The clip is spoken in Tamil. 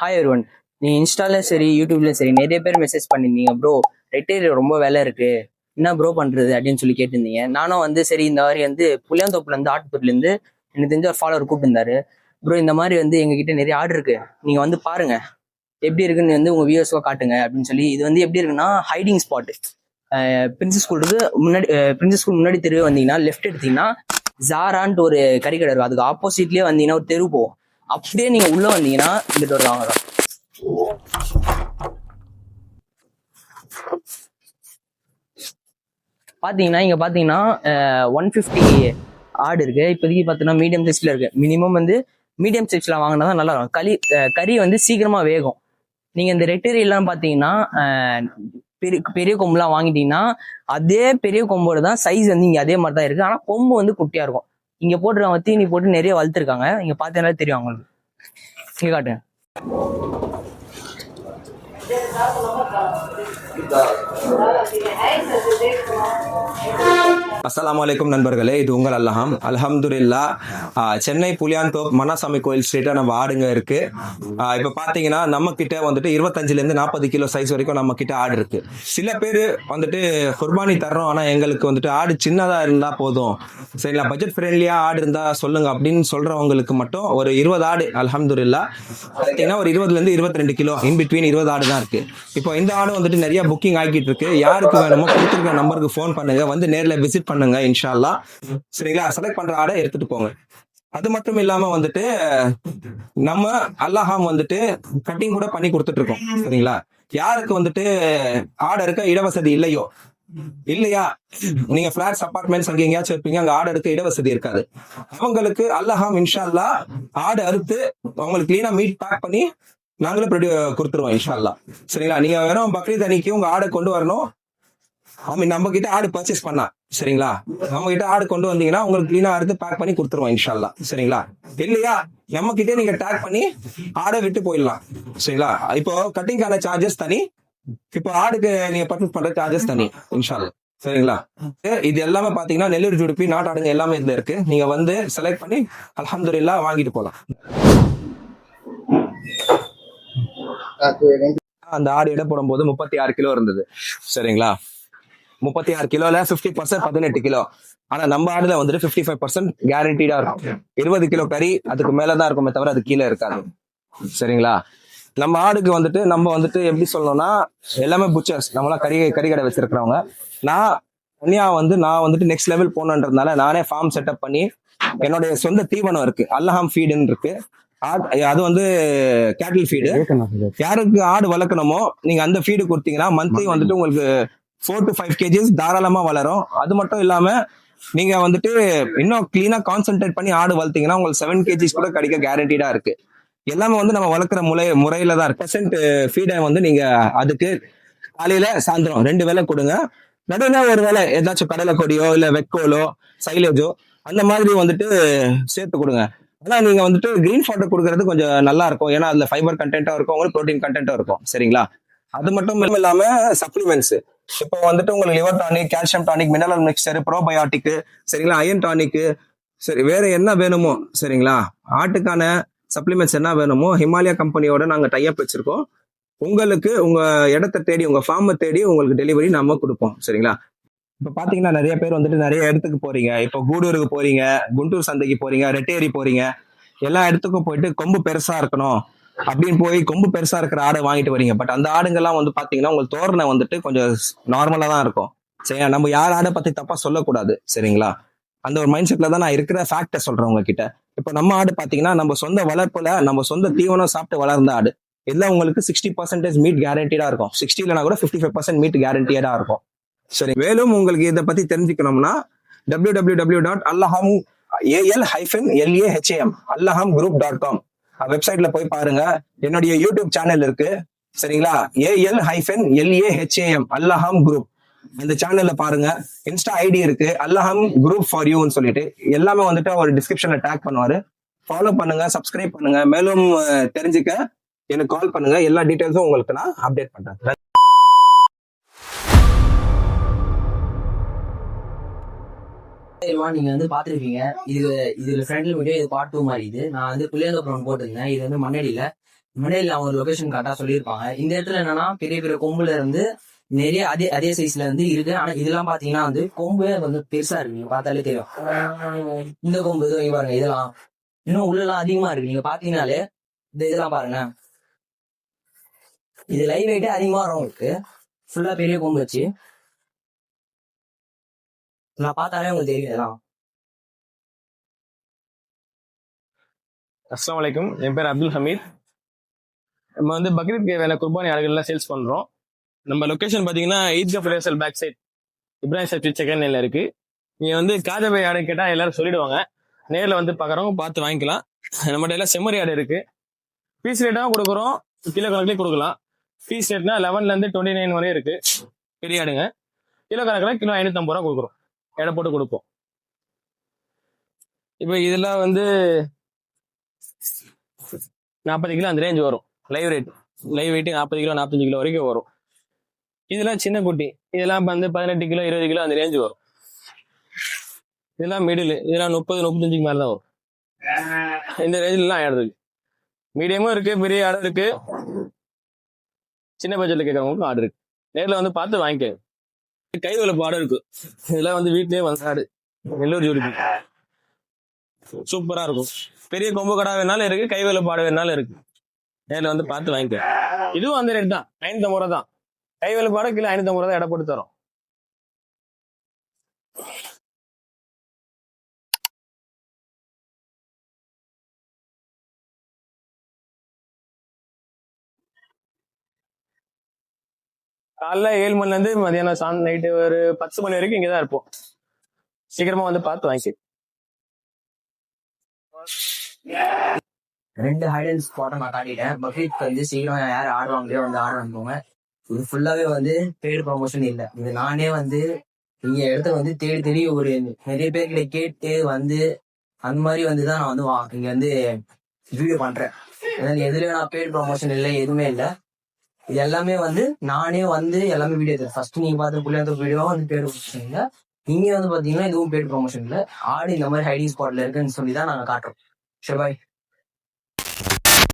Hi everyone. நீ இன்ஸ்டாலையும் சரி யூடியூப்லையும் சரி நிறைய பேர் மெசேஜ் பண்ணியிருந்தீங்க. ப்ரோ ரெட்டையில் ரொம்ப வேலை இருக்கு, என்ன ப்ரோ பண்றது அப்படின்னு சொல்லி கேட்டிருந்தீங்க. நானும் சரி இந்த மாதிரி புளியாந்தோப்புல இருந்து ஆட்டுத்தூர்லேருந்து எனக்கு தெரிஞ்ச ஒரு ஃபாலோவர் கூப்பிட்டுருந்தாரு. ப்ரோ இந்த மாதிரி எங்ககிட்ட நிறைய ஆர்டர் இருக்கு, நீங்க பாருங்க எப்படி இருக்குன்னு உங்க வியூவர்ஸ்க்கு காட்டுங்க அப்படின்னு சொல்லி. இது எப்படி இருக்குன்னா ஹைடிங் ஸ்பாட். பிரின்சஸ் ஸ்கூலுக்கு முன்னாடி, பிரின்சஸ் ஸ்கூல் முன்னாடி தெருவே வந்தீங்கன்னா லெஃப்ட் எடுத்தீங்கன்னா ஜாரான்ட்டு ஒரு கறிக்கடை இருக்கும். அதுக்கு ஆப்போசிட்லயே வந்தீங்கன்னா ஒரு தெரு போகும். அப்படியே நீங்க உள்ள வந்தீங்கன்னா இந்த டோர் தான் வரும். பாத்தீங்கன்னா இங்க பாத்தீங்கன்னா 150 ஆடு இருக்கு. இப்போதைக்கு பாத்தீங்கன்னா மீடியம் சைஸ்ல இருக்கு. மினிமம் மீடியம் சைஸ்ல வாங்கினா தான் நல்லா இருக்கும். கறி சீக்கிரமா வேகும். நீங்க இந்த ரெட்டேரியெல்லாம் பாத்தீங்கன்னா பெரிய பெரிய கொம்புலாம் வாங்கிட்டீங்கன்னா அதே பெரிய கொம்போடு தான் சைஸ் இங்க அதே மாதிரி தான் இருக்கு. ஆனா கொம்பு குட்டியா இருக்கும். இங்க போட்டுருக்காங்க, தீனி போட்டு நிறைய வளர்த்துருக்காங்க. இங்க பார்த்தீங்கன்னா தெரியும் அவங்களுக்கு. இங்க காட்டுங்க. அஸ்ஸலாமு அலைக்கும் நண்பர்களே, இது உங்கள் அல்லஹாம். அல்ஹம்துலில்லா, சென்னை புளியாந்தோப் மன்னாசாமி கோயில் ஸ்ட்ரீட்டா நம்ம ஆடுங்க இருக்கு. இப்ப பாத்தீங்கன்னா நம்ம கிட்ட 25 to 40 கிலோ சைஸ் வரைக்கும் நம்ம கிட்ட ஆடு இருக்கு. சில பேர் குர்பானி தர்றோம், ஆனா எங்களுக்கு ஆடு சின்னதா இருந்தா போதும், சரிங்களா, பட்ஜெட் ஃப்ரெண்ட்லியா ஆடு இருந்தா சொல்லுங்க அப்படின்னு சொல்றவங்களுக்கு மட்டும் ஒரு 20 ஆடு அல்ஹம்துலில்லா பாத்தீங்கன்னா ஒரு 20 to 22 கிலோ இன் பிட்வீன் 20 ஆடு தான் இருக்கு. இப்போ இந்த ஆடு நிறைய புக்கிங் ஆகிட்டு இருக்கு. யாருக்கு வேணுமோ கொடுத்துருக்க நம்பருக்கு ஃபோன் பண்ணுங்க, நேர்ல விசிட் பண்ணுங்க இன்ஷா அல்லாஹ். சரிங்களா, செலக்ட் பண்ற ஆடை எடுத்துட்டு போங்க. அது மட்டும் இல்லாம நம்ம அல்லஹாம் கட்டிங் கூட பண்ணி கொடுத்துட்டு இருக்கோம். சரிங்களா, யாருக்கு ஆடை இருக்க இடவசதி இல்லையா, நீங்க பிளாட்ஸ் அபார்ட்மெண்ட்ஸ் அங்க எங்கேயாச்சும் இருப்பீங்க, அங்க ஆடு எடுக்க இடவசதி இருக்காது, அவங்களுக்கு அல்லஹாம் இன்ஷா அல்லாஹ் ஆடு அறுத்து அவங்களுக்கு கிளீனா மீட் பேக் பண்ணி நாங்களே கொடுத்துருவோம் இன்ஷா அல்லாஹ். சரிங்களா, நீங்க வேணும் பக்ரீத் அன்னைக்கு உங்க ஆடை கொண்டு வரணும். நம்ம கிட்ட ஆடு பர்ச்சேஸ் பண்ணா, சரிங்களா, நம்ம கிட்ட ஆடு கொண்டு வந்தீங்கன்னா உங்களுக்கு கிளீனா அறுத்து பேக் பண்ணி கொடுத்துருவோம் இன்ஷா அல்லாஹ். சரிங்களா, இல்லையா நம்ம கிட்டே நீங்க டேக் பண்ணி ஆடை விட்டு போயிடலாம். சரிங்களா, இப்போ கட்டிங்கான சார்ஜஸ் தனி, இப்போ ஆடுக்கு நீங்க பர்ச்சேஸ் பண்ற சார்ஜஸ் தனி இன்ஷா அல்லாஹ். சரிங்களா, இது எல்லாமே பாத்தீங்கன்னா நெல்லூர் ஜுடுப்பி நாட்டாடுங்க எல்லாமே இதுல இருக்கு. நீங்க செலக்ட் பண்ணி அல்ஹம்துலில்லாஹ் வாங்கிட்டு போலாம். அந்த ஆடு எடை போடும்போது 36 கிலோ இருந்தது. சரிங்களா, 36 கிலோல 50% 18 கிலோ. ஆனா நம்ம ஆடுல 55% கேரண்டீடா இருக்கும். 20 கிலோ கறி அதுக்கு மேலதான் இருக்குமே தவிர அது கீழே இருக்காது. சரிங்களா, நம்ம ஆடுக்கு நம்ம எப்படி சொல்லணும்னா எல்லாமே புச்சர்ஸ், நம்மளாம் கறி கடை வச்சிருக்கிறவங்க. நான் தனியா நான் நெக்ஸ்ட் லெவல் போனன்றதுனால நானே ஃபார்ம் செட்டப் பண்ணி என்னுடைய சொந்த தீவனம் இருக்கு, அல்லஹாம் ஃபீடுன்னு இருக்கு. அது கேட்டில் ஃபீடு. யாருக்கு ஆடு வளர்க்கணுமோ நீங்க அந்த ஃபீடு கொடுத்தீங்கன்னா மந்த்லி உங்களுக்கு 4 to 5 kgs தாராளமா வளரும். அது மட்டும் இல்லாம நீங்க இன்னும் கிளீனா கான்சென்ட்ரேட் பண்ணி ஆடு வளர்த்தீங்கன்னா உங்களுக்கு 7 kgs கூட கிடைக்க கேரண்டீடா இருக்கு. எல்லாமே நம்ம வளர்க்குற முறையில தான் இருக்கு. ஃபீடை நீங்க அதுக்கு காலையில சாயந்தரம் 2 வேளை கொடுங்க. நடுவில் ஒரு வேளை ஏதாச்சும் கடலை கொடியோ இல்ல வெக்கோலோ சைலேஜோ அந்த மாதிரி சேர்த்து கொடுங்க. ஆனா நீங்க கிரீன் ஃபாட்டர் கொடுக்கறது கொஞ்சம் நல்லா இருக்கும், ஏன்னா அதுல ஃபைபர் கண்டென்ட்டா இருக்கும், உங்களுக்கு ப்ரோட்டீன் கண்டென்ட்டா இருக்கும். சரிங்களா, அது மட்டும் இல்லாம சப்ளிமெண்ட்ஸ் இப்போ உங்களுக்கு liver tonic, calcium tonic, mineral mixer, probiotic, சரிங்களா, அயன் டானிக், சரி வேற என்ன வேணுமோ, சரிங்களா, ஆட்டுக்கான சப்ளிமெண்ட்ஸ் என்ன வேணுமோ ஹிமாலயா கம்பெனியோட நாங்க டைப் வச்சிருக்கோம். உங்களுக்கு உங்க இடத்தை தேடி உங்க ஃபார்மை தேடி உங்களுக்கு டெலிவரி நாம கொடுப்போம். சரிங்களா, இப்ப பாத்தீங்கன்னா நிறைய பேர் நிறைய இடத்துக்கு போறீங்க. இப்போ கூடூருக்கு போறீங்க, குண்டூர் சந்தைக்கு போறீங்க, ரெட்டேரி போறீங்க, எல்லா இடத்துக்கும் போயிட்டு கொம்பு பெருசா இருக்கணும் அப்படின்னு போய் கொம்பு பெருசா இருக்கிற ஆடை வாங்கிட்டு வரீங்க. பட் அந்த ஆடுங்கெல்லாம் பாத்தீங்கன்னா உங்களுக்கு தோரணை கொஞ்சம் நார்மலா தான் இருக்கும். சரிங்களா, நம்ம யார் ஆடை பத்தி தப்பா சொல்லக்கூடாது. சரிங்களா, அந்த ஒரு மைண்ட் செட்ல தான் நான் இருக்கிற ஃபேக்டை சொல்றேன் உங்ககிட்ட. இப்ப நம்ம ஆடு பாத்தீங்கன்னா நம்ம சொந்த வளர்ப்புல நம்ம சொந்த தீவனம் சாப்பிட்டு வளர்ந்த ஆடு. இதுல உங்களுக்கு 60% மீட் கேரண்டீடா இருக்கும். 60 இல்லைனா கூட 55% மீட் கேரண்டீடா இருக்கும். சரி, மேலும் உங்களுக்கு இதை பத்தி தெரிஞ்சுக்கணும்னா www.allaham வெப்சைட்ல போய் பாருங்க. என்னுடைய யூடியூப் சேனல் இருக்கு, சரிங்களா, ALHAM அல்லஹாம் குரூப், அந்த சேனல்ல பாருங்க. இன்ஸ்டா ஐடி இருக்கு, அல்லஹாம் குரூப் ஃபார் யூன்னு சொல்லிட்டு, எல்லாமே ஒரு டிஸ்கிரிப்ஷன்ல டேக் பண்ணுவாரு. ஃபாலோ பண்ணுங்க, சப்ஸ்கிரைப் பண்ணுங்க. மேலும் தெரிஞ்சுக்க எனக்கு கால் பண்ணுங்க, எல்லா டீடைல்ஸும் உங்களுக்கு நான் அப்டேட் பண்றேன். 7,000 நீங்க வந்து பாத்துருப்பீங்க. இதுல ஃப்ரண்ட்ல வீடியோ இது பார்ட் 2 மாதிரி. இது நான் வந்து புளியாந்தோப்புறம் போட்டிருந்தேன். இது வந்து மண்ணடியில அவங்க லொகேஷன் கரெக்டா சொல்லியிருப்பாங்க. இந்த இடத்துல என்னன்னா பெரிய பெரிய கொம்புல இருந்து நிறைய அதே சைஸ்ல இருந்து இருக்கு. ஆனா இதெல்லாம் பாத்தீங்கன்னா வந்து கொம்பு வந்து பெருசா இருக்கு. நீங்க பார்த்தாலே தெரியும். இந்த கொம்பு இங்க பாருங்க. இதெல்லாம் இன்னும் உள்ளலாம் அதிகமா இருக்கு. நீங்க பாத்தீங்கன்னாலே இதெல்லாம் பாருங்க. இது லைவ் வெயிட்டே அதிகமா வரும் உங்களுக்கு. ஃபுல்லா பெரிய கொம்பு வச்சு நான் பார்த்தாலே உங்களுக்கு தெரியும் இதெல்லாம். அஸ்ஸலாமு அலைக்கும். என் பேர் அப்துல் ஹமீத். நம்ம வந்து பக்ரீத் வேலை குர்பானி ஆடுகள்லாம் சேல்ஸ் பண்றோம். நம்ம லொகேஷன் பாத்தீங்கன்னா ஈத்கா ஃபெடரேசல் back side Ibrahim church second லைன்ல இருக்கு. நீங்க வந்து காஜாபை ஆடு கேட்டா எல்லாரும் சொல்லிடுவாங்க. நேர்ல வந்து பாக்குறவங்க பார்த்து வாங்கிக்கலாம். நம்மகிட்ட எல்லாம் செம்மறி ஆடு இருக்கு. பீஸ் ரேட்டாவும் கொடுக்குறோம், கிலோ கணக்குலயும் கொடுக்கலாம். பீஸ் ரேட்னா 11ல இருந்து 29 வரையும் இருக்கு. பெரிய ஆடுங்க கிலோ கணக்குல கிலோ 550 ரூபா கொடுக்குறோம். எடை போட்டு கொடுப்போம். இப்போ இதெல்லாம் வந்து 40 கிலோ அந்த ரேஞ்ச் வரும். லைவ் வெயிட் 40 கிலோ 45 கிலோ வரைக்கும் வரும். இதெல்லாம் சின்ன குட்டி. இதெல்லாம் வந்து 18 கிலோ 20 கிலோ அந்த ரேஞ்ச் வரும். இதெல்லாம் மிடில். இதெல்லாம் 30-35 மேல தான் வரும். இந்த ரேஞ்சிலாம் ஆடு இருக்கு. மீடியமும் இருக்கு, பெரிய ஆடு இருக்கு, சின்ன பட்ஜெட்ல கேட்கறவங்களுக்கும் ஆடு இருக்கு. நேர்ல வந்து பார்த்து வாங்கிக்க. கை வளர்ப்பு ஆடு இருக்கு. இதெல்லாம் வந்து வீட்லயே வந்து ஆடு நெல்லூர் ஜோடிக்கு சூப்பரா இருக்கும். பெரிய கொம்பு கடா வேணாலும் இருக்கு, கை வளர்ப்பு ஆடு வேணாலும் இருக்கு. நேரில் வந்து பார்த்து வாங்கிக்க. இதுவும் அந்த ரேட் தான், 550 ரூபா தான். கை வளர்ப்பு ஆடு கிலோ 550 ரூபா எடை போட்டு தரோம். காலைல 7 மணில இருந்து மதியானம் நைட்டு ஒரு 10 மணி வரைக்கும் இங்கதான் இருப்போம். சீக்கிரமா வந்து பார்த்து வாங்கிக்க. 2 ஹைடன் ஸ்பாட்டை நான் காட்டிட்டேன். பக்ரீத் வந்து சீக்கிரம் யார் ஆடுவாங்களோ வந்து ஆட வந்துக்கோங்க. இது ஃபுல்லாவே வந்து பெய்டு ப்ரொமோஷன் இல்லை. இது நானே வந்து இங்க இடத்த வந்து தேடி ஒரு நிறைய பேர்கிட்ட கேட்டு வந்து அந்த மாதிரி வந்து தான் நான் வந்து இங்க வந்து வீடியோ பண்றேன். எதுலயும் நான் பெய்டு ப்ரொமோஷன் இல்லை, எதுவுமே இல்லை. இது எல்லாமே வந்து நானே வந்து எல்லாமே வீடியோ எடுத்தேன். ஃபர்ஸ்ட் நீங்க பார்த்து புள்ளியாந்தோப்பு வீடியோ வந்து பெய்டு ப்ரொமோஷன் இல்லை. இங்க வந்து பாத்தீங்கன்னா இதுவும் பெய்டு ப்ரொமோஷன் இல்லை. ஆடு இந்த மாதிரி ஹைடிங் ஸ்பாட்ல இருக்குன்னு சொல்லி தான் நாங்க காட்டுறோம். சரி பாய்.